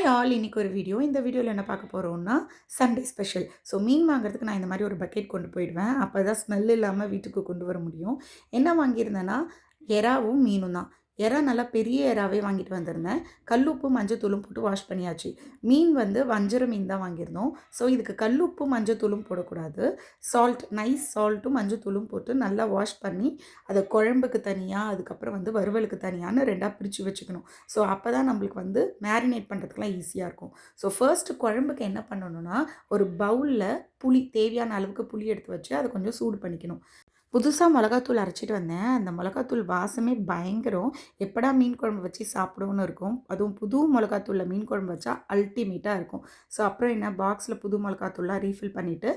Hi all இன்னைக்கு ஒரு video. இந்த வீடியோவில் என்ன பார்க்க போகிறோம்னா சண்டே ஸ்பெஷல். ஸோ மீன் வாங்குறதுக்கு நான் இந்த மாதிரி ஒரு பக்கெட் கொண்டு போயிடுவேன். அப்போ தான் ஸ்மெல் இல்லாமல் வீட்டுக்கு கொண்டு வர முடியும். என்ன வாங்கியிருந்தேன்னா எறாவும் மீனும் தான். எறா நல்லா பெரிய எறாவே வாங்கிட்டு வந்திருந்தேன். கல்லுப்பு மஞ்சத்தூளும் போட்டு வாஷ் பண்ணியாச்சு. மீன் வந்து வஞ்சர மீன் தான் வாங்கியிருந்தோம். ஸோ இதுக்கு கல்லுப்பு மஞ்சத்தூளும் போடக்கூடாது. சால்ட் நைஸ் சால்ட்டும் மஞ்சத்தூளும் போட்டு நல்லா வாஷ் பண்ணி அதை குழம்புக்கு தனியாக, அதுக்கப்புறம் வந்து வறுவலுக்கு தனியான்னு ரெண்டாக பிரித்து வச்சுக்கணும். ஸோ அப்போ தான் நம்மளுக்கு வந்து மேரினேட் பண்ணுறதுக்குலாம் ஈஸியாக இருக்கும். ஸோ ஃபர்ஸ்ட்டு குழம்புக்கு என்ன பண்ணணும்னா, ஒரு பவுலில் புளி தேவையான அளவுக்கு புளி எடுத்து வச்சு அதை கொஞ்சம் சூடு பண்ணிக்கணும். புதுசா மிளகாத்தூள் அரைச்சிட்டு வந்தேன். அந்த மிளகாத்தூள் வாசமே பயங்கரம். எப்படா மீன் குழம்பு வச்சு சாப்பிடுவோன்னு இருக்கும். அதுவும் புது மிளகாத்தூள்ல மீன் குழம்பு வச்சா அல்டிமேட்டா இருக்கும். ஸோ அப்புறம் என்ன பாக்ஸில் புது மிளகாத்தூள்லாம் ரீஃபில் பண்ணிவிட்டு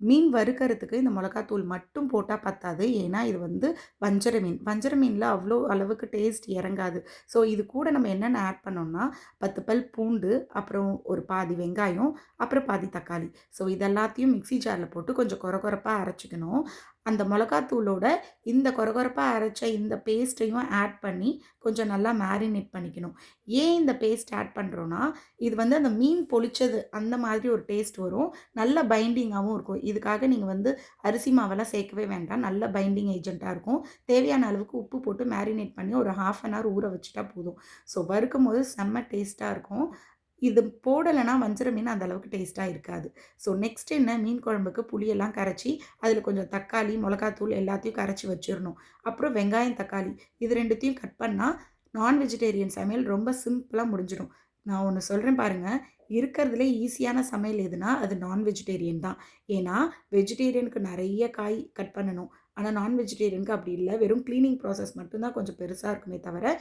மீன் வறுக்கிறதுக்கு இந்த மிளகாத்தூள் மட்டும் போட்டால் பத்தாது. ஏன்னா இது வந்து வஞ்சர மீன். வஞ்சர மீனில் அவ்வளோ அளவுக்கு டேஸ்ட் இறங்காது. ஸோ இது கூட நம்ம என்னென்ன ஆட் பண்ணோம்னா 10 பல் பூண்டு, அப்புறம் ஒரு பாதி வெங்காயம், அப்புறம் பாதி தக்காளி. ஸோ இதெல்லாத்தையும் மிக்ஸி ஜாரில் போட்டு கொஞ்சம் கொர கொரப்பாக அரைச்சிக்கணும். அந்த மிளகாத்தூளோட இந்த கொரகொரப்பா அரைச்ச இந்த பேஸ்ட்டையும் ஆட் பண்ணி கொஞ்சம் நல்லா மேரினேட் பண்ணிக்கணும். ஏன் இந்த பேஸ்ட் ஆட் பண்ணுறோன்னா, இது வந்து அந்த மீன் பொளிச்சது அந்த மாதிரி ஒரு டேஸ்ட் வரும். நல்ல பைண்டிங்காகவும் இருக்கும். இதுக்காக நீங்கள் வந்து அரிசி மாவெல்லாம் சேர்க்கவே வேண்டாம். நல்ல பைண்டிங் ஏஜென்ட்டாக இருக்கும். தேவையான அளவுக்கு உப்பு போட்டு மேரினேட் பண்ணி ஒரு 1/2 அன் ஹவர் ஊற வச்சுட்டா போதும். ஸோ வறுக்கும்போது செம்ம டேஸ்ட்டாக இருக்கும். இது போடலைன்னா வஞ்சர மீன் அந்த அளவுக்கு டேஸ்ட்டாக இருக்காது. ஸோ நெக்ஸ்ட் என்ன, மீன் குழம்புக்கு புளியெல்லாம் கரைச்சி அதில் கொஞ்சம் தக்காளி, மிளகாத்தூள் எல்லாத்தையும் கரைச்சி வச்சிரணும். அப்புறம் வெங்காயம், தக்காளி இது 2த்தையும் கட் பண்ணால் நான் வெஜிடேரியன் சமையல் ரொம்ப சிம்பிளாக முடிஞ்சிடும். நான் ஒன்று சொல்கிறேன் பாருங்கள், இருக்கிறதுலே ஈஸியான சமையல் எதுனா அது நான் வெஜிடேரியன் தான். ஏன்னா வெஜிடேரியனுக்கு நிறைய காய் கட் பண்ணணும். ஆனால் நான் வெஜிடேரியனுக்கு அப்படி இல்லை. வெறும் க்ளீனிங் ப்ராசஸ் மட்டும்தான் கொஞ்சம் பெருசாக இருக்குமே தவிர,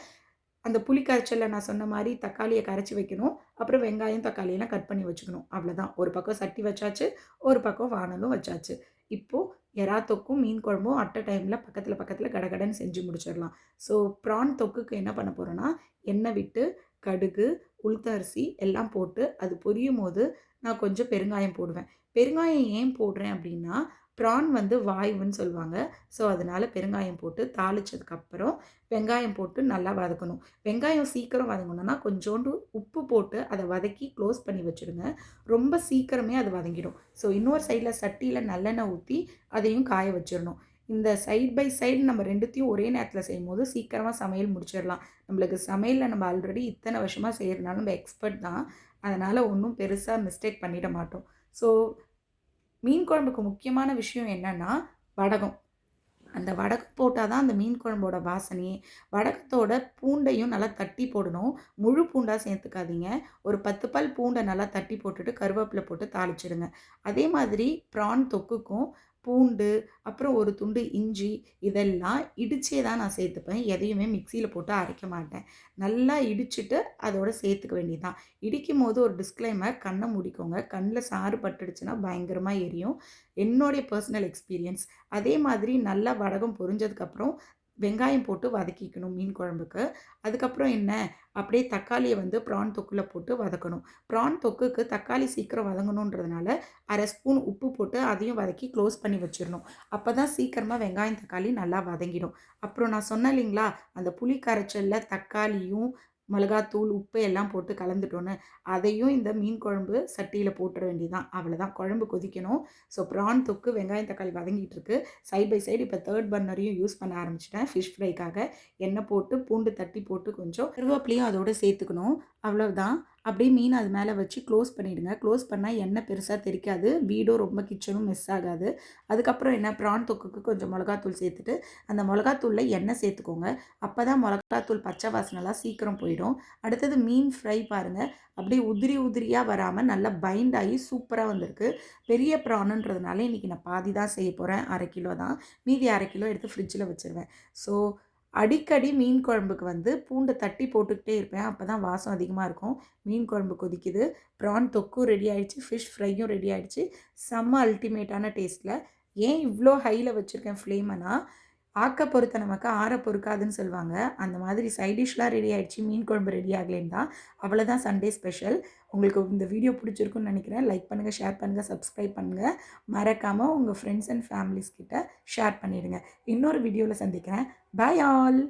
அந்த புளி கரைச்சல்ல நான் சொன்ன மாரி தக்காளிய கரைச்சி வைக்கணும். அப்புறம் வெங்காயம், தக்காளியெல்லாம் கட் பண்ணி வச்சுக்கணும். அவ்வளோதான். ஒரு பக்கம் சட்டி வச்சாச்சு, ஒரு பக்கம் வாணலும் வச்சாச்சு. இப்போ எறா தொக்கும், மீன் குழம்பும் அட் அ டைம்ல பக்கத்துல பக்கத்துல கடகடன்னு செஞ்சு முடிச்சிடலாம். ஸோ ப்ரான் தொக்குக்கு என்ன பண்ண போறேன்னா, எண்ணெய் விட்டு கடுகு, உளுத்த அரிசி எல்லாம் போட்டு அது பொரியும்போது நான் கொஞ்சம் பெருங்காயம் போடுவேன். பெருங்காயம் ஏன் போடுறேன் அப்படின்னா, ப்ரான் வந்து வாய்வுன்னு சொல்லுவாங்க. ஸோ அதனால பெருங்காயம் போட்டு தாளிச்சதுக்கப்புறம் வெங்காயம் போட்டு நல்லா வதக்கணும். வெங்காயம் சீக்கிரம் வதங்கணும்னா கொஞ்சோண்டு உப்பு போட்டு அதை வதக்கி க்ளோஸ் பண்ணி வச்சுடுங்க. ரொம்ப சீக்கிரமே அது வதங்கிடும். ஸோ இன்னொரு சைடில் சட்டியில் நல்லெண்ணெய் ஊற்றி அதையும் காய வச்சிடணும். இந்த சைட் பை சைடு நம்ம 2த்தையும் ஒரே நேரத்தில் செய்யும்போது சீக்கிரமாக சமையல் முடிச்சிடலாம். நம்மளுக்கு சமையலில் நம்ம ஆல்ரெடி இத்தனை வருஷமாக செய்கிறதுனால நம்ம எக்ஸ்பர்ட் தான். அதனால் ஒன்றும் பெருசாக மிஸ்டேக் பண்ணிட மாட்டோம். ஸோ மீன் குழம்புக்கு முக்கியமான விஷயம் என்னன்னா வடகம். அந்த வடகம் போட்டால் தான் அந்த மீன் குழம்போட வாசனையே. வடகத்தோட பூண்டையும் நல்லா தட்டி போடணும். முழு பூண்டாக சேர்த்துக்காதீங்க. ஒரு 10 பல் பூண்டை நல்லா தட்டி போட்டுட்டு கருவேப்பிலை போட்டு தாளிச்சிடுங்க. அதே மாதிரி ப்ரான் தொக்குக்கும் பூண்டு, அப்புறம் ஒரு துண்டு இஞ்சி இதெல்லாம் இடிச்சே தான் நான் சேர்த்துப்பேன். எதையுமே மிக்ஸியில் போட்டு அரைக்க மாட்டேன். நல்லா இடிச்சுட்டு அதோட சேர்த்துக்க வேண்டியது தான். இடிக்கும்போது ஒரு டிஸ்க்ளைமர், கண்ணை மூடிக்கோங்க. கண்ணில் சாறு பட்டுடுச்சுன்னா பயங்கரமாக எரியும். என்னுடைய பர்சனல் எக்ஸ்பீரியன்ஸ். அதே மாதிரி நல்லா வடகம் பொரிஞ்சதுக்கப்புறம் வெங்காயம் போட்டு வதக்கிக்கணும் மீன் குழம்புக்கு. அதுக்கப்புறம் என்ன, அப்படியே தக்காளியை வந்து ப்ரான் தொக்குல போட்டு வதக்கணும். ப்ரான் தொக்குக்கு தக்காளி சீக்கிரம் வதங்கணுன்றதுனால 1/2 ஸ்பூன் உப்பு போட்டு அதையும் வதக்கி க்ளோஸ் பண்ணி வச்சிடணும். அப்போ தான் சீக்கிரமாக வெங்காயம், தக்காளி நல்லா வதங்கிடும். அப்புறம் நான் சொன்னேன் இல்லைங்களா, அந்த புளி கரைச்சல்ல தக்காளியும் மிளகாத்தூள், உப்பு எல்லாம் போட்டு கலந்துட்டோன்னு, அதையும் இந்த மீன் குழம்பு சட்டியில் போட்டுற வேண்டியதுதான். அவ்வளோதான். குழம்பு கொதிக்கணும். ஸோ ப்ரான் தொக்கு, வெங்காயம், தக்காளி வதங்கிட்டு இருக்கு. சைட் பை சைடு இப்போ 3 பர்னரையும் யூஸ் பண்ண ஆரம்பிச்சிட்டேன் ஃபிஷ் ஃப்ரைக்காக. எண்ணெய் போட்டு பூண்டு தட்டி போட்டு கொஞ்சம் கருவேப்பிலையும் அதோட சேர்த்துக்கணும். அவ்வளவுதான். அப்படியே மீன் அது மேலே வச்சு க்ளோஸ் பண்ணிவிடுங்க. க்ளோஸ் பண்ணால் எண்ணெய் பெருசாக தெறிக்காது. வீடும் ரொம்ப கிச்சனும் மிஸ் ஆகாது. அதுக்கப்புறம் என்ன, ப்ரான் தொக்குக்கு கொஞ்சம் மிளகாத்தூள் சேர்த்துட்டு அந்த மிளகாத்தூளில் எண்ணெய் சேர்த்துக்கோங்க. அப்போ தான் மிளகாத்தூள் பச்சை வாசனைலாம் சீக்கிரம் போயிடும். அடுத்தது மீன் ஃப்ரை பாருங்கள். அப்படியே உதிரி உதிரியாக வராமல் நல்லா பைண்ட் ஆகி சூப்பராக வந்திருக்கு. பெரிய ப்ரானுன்றதுனால இன்றைக்கி நான் பாதி தான் செய்ய போகிறேன். 1/2 கிலோ தான். மீதி 1/2 கிலோ எடுத்து ஃப்ரிட்ஜில் வச்சுருவேன். ஸோ அடிக்கடி மீன் குழம்புக்கு வந்து பூண்டை தட்டி போட்டுக்கிட்டே இருப்பேன். அப்போ தான் வாசம் அதிகமாக இருக்கும். மீன் குழம்பு கொதிக்குது. ப்ரான் தொக்கும் ரெடி ஆகிடுச்சு. ஃபிஷ் ஃப்ரையும் ரெடி ஆகிடுச்சு. செம்ம அல்டிமேட்டான டேஸ்ட்டில். ஏன் இவ்வளோ ஹையில் வச்சுருக்கேன் ஃப்ளேமைனா, ஆக்க பொறுத்த நமக்கு ஆற பொறுக்காதுன்னு சொல்லுவாங்க. அந்த மாதிரி சைட் டிஷ்லாம் ரெடி ஆகிடுச்சு. மீன் குழம்பு ரெடி ஆகலேன்னு தான். அவ்வளோதான் சண்டே ஸ்பெஷல். உங்களுக்கு இந்த வீடியோ பிடிச்சிருக்குன்னு நினைக்கிறேன். லைக் பண்ணுங்கள், ஷேர் பண்ணுங்கள், சப்ஸ்கிரைப் பண்ணுங்கள். மறக்காமல் உங்கள் ஃப்ரெண்ட்ஸ் அண்ட் ஃபேமிலிஸ் கிட்ட ஷேர் பண்ணிவிடுங்க. இன்னொரு வீடியோவில் சந்திக்கிறேன். Bye all.